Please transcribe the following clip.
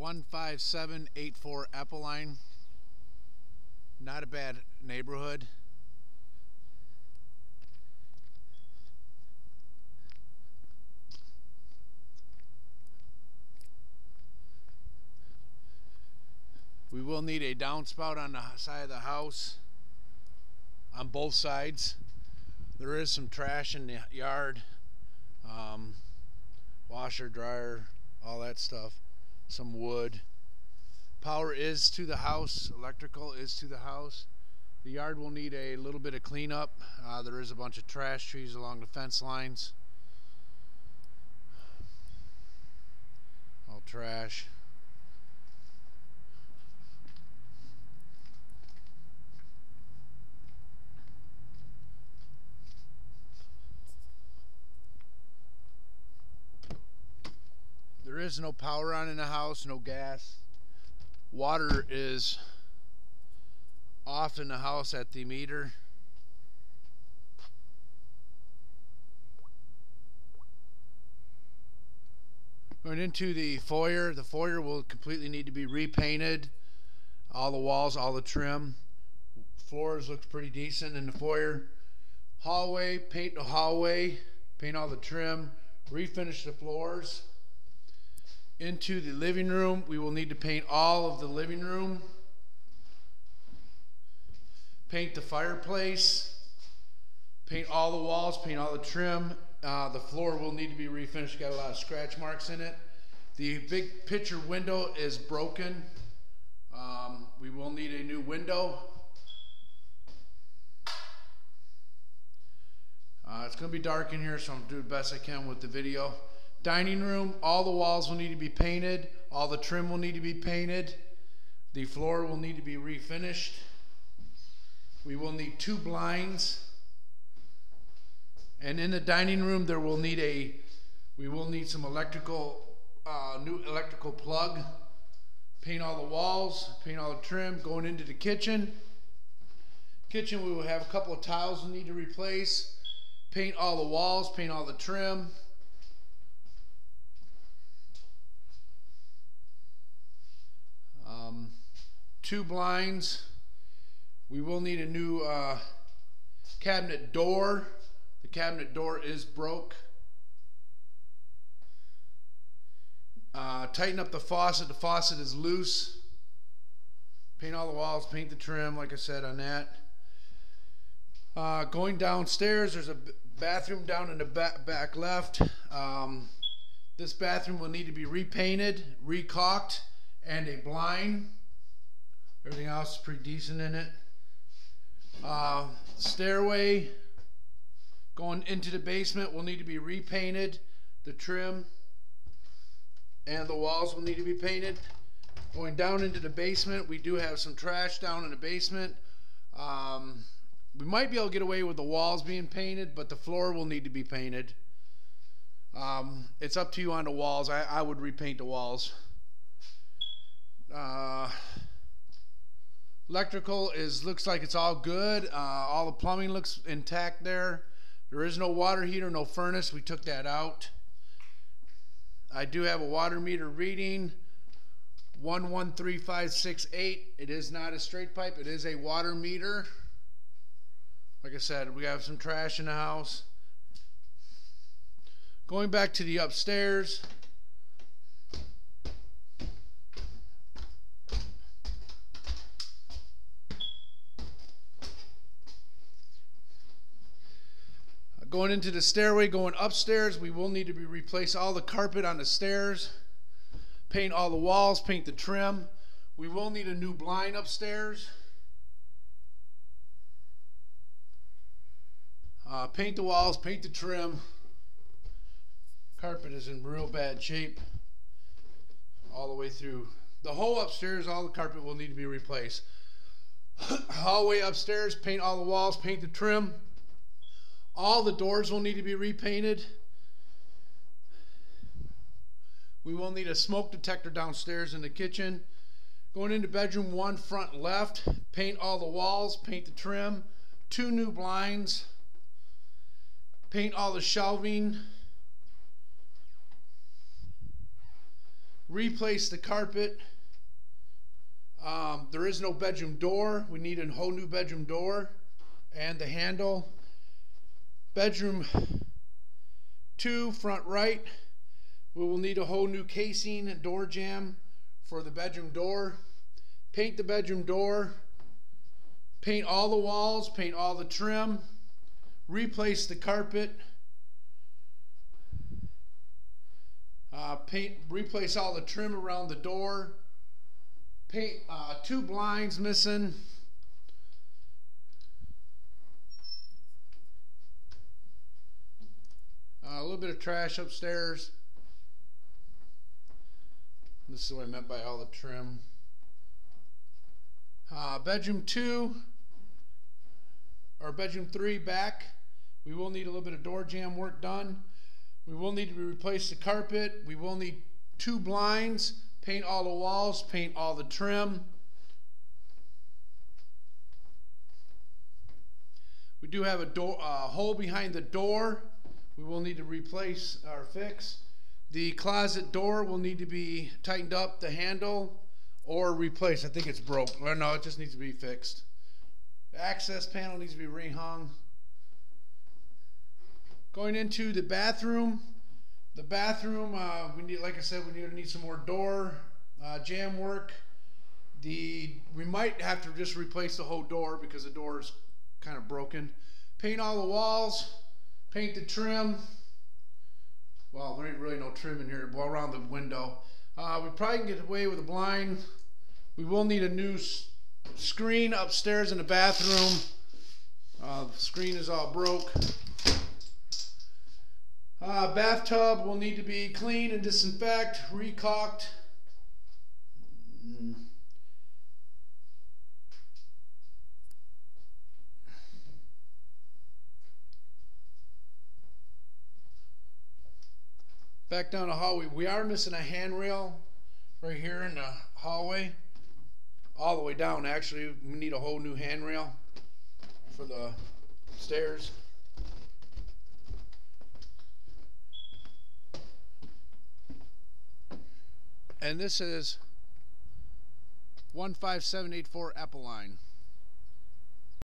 15784 Appoline. Not a bad neighborhood. We will need a downspout on the side of the house on both sides. There is some trash in the yard, washer, dryer, all that stuff, some wood. Power is to the house, electrical is to the house. The yard will need a little bit of cleanup. There is a bunch of trash trees along the fence lines. All trash. There is no power on in the house, no gas. Water is off in the house at the meter. Going into the foyer will completely need to be repainted. All the walls, all the trim. Floors looks pretty decent in the foyer. Hallway, paint the hallway, paint all the trim, refinish the floors. Into the living room, we will need to paint all of the living room. Paint the fireplace. Paint all the walls, paint all the trim. The floor will need to be refinished. Got a lot of scratch marks in it. The big picture window is broken. We will need a new window. It's going to be dark in here, so I'm going to do the best I can with the video. Dining room, all the walls will need to be painted. All the trim will need to be painted. The floor will need to be refinished. We will need 2 blinds. And in the dining room, we will need some electrical, new electrical plug. Paint all the walls, paint all the trim. Going into the kitchen. Kitchen, we will have a couple of tiles we need to replace. Paint all the walls, paint all the trim. 2 blinds. We will need a new cabinet door. The cabinet door is broke. Tighten up the faucet. The faucet is loose. Paint all the walls, paint the trim, like I said on that. Going downstairs, there's a bathroom down in the back left. This bathroom will need to be repainted, recaulked, and a blind. Everything else is pretty decent in it. Stairway going into the basement will need to be repainted. The trim and the walls will need to be painted. Going down into the basement, we do have some trash down in the basement. We might be able to get away with the walls being painted, but the floor will need to be painted. It's up to you on the walls. I would repaint the walls. Electrical looks like it's all good. All the plumbing looks intact there. There is no water heater, no furnace. We took that out. I do have a water meter reading 113568. It is not a straight pipe. It is a water meter. Like I said, we have some trash in the house. Going back to the upstairs. Going into the stairway, going upstairs, we will need to replace all the carpet on the stairs, paint all the walls, paint the trim. We will need a new blind upstairs. Paint the walls, paint the trim. Carpet is in real bad shape all the way through. The whole upstairs, all the carpet will need to be replaced. Hallway upstairs, paint all the walls, paint the trim. All the doors will need to be repainted. We will need a smoke detector downstairs in the kitchen. Going into bedroom 1, front left, paint all the walls, paint the trim. 2 new blinds. Paint all the shelving. replace the carpet. There is no bedroom door. We need a whole new bedroom door and the handle. Bedroom 2, front right, we will need a whole new casing and door jamb for the bedroom door. Paint the bedroom door. Paint all the walls, paint all the trim. Replace the carpet. Replace all the trim around the door. Paint 2 blinds missing. A little bit of trash upstairs. This is what I meant by all the trim. Bedroom 2 or bedroom 3 back. We will need a little bit of door jamb work done. We will need to replace the carpet. We will need 2 blinds. Paint all the walls. Paint all the trim. We do have a hole behind the door. We will need to replace or fix. The closet door will need to be tightened up, the handle, or replaced. I think it's broke. Well, no, it just needs to be fixed. The access panel needs to be rehung. Going into the bathroom. The bathroom, we need, like I said, we need some more door jamb work. We might have to just replace the whole door because the door is kind of broken. Paint all the walls. Paint the trim. Well, there ain't really no trim in here. Well, around the window. We probably can get away with a blind. We will need a new screen upstairs in the bathroom. The screen is all broke. Bathtub will need to be cleaned and disinfect, recaulked. Back down the hallway, we are missing a handrail right here in the hallway. All the way down, actually. We need a whole new handrail for the stairs. And this is 15784 appoline.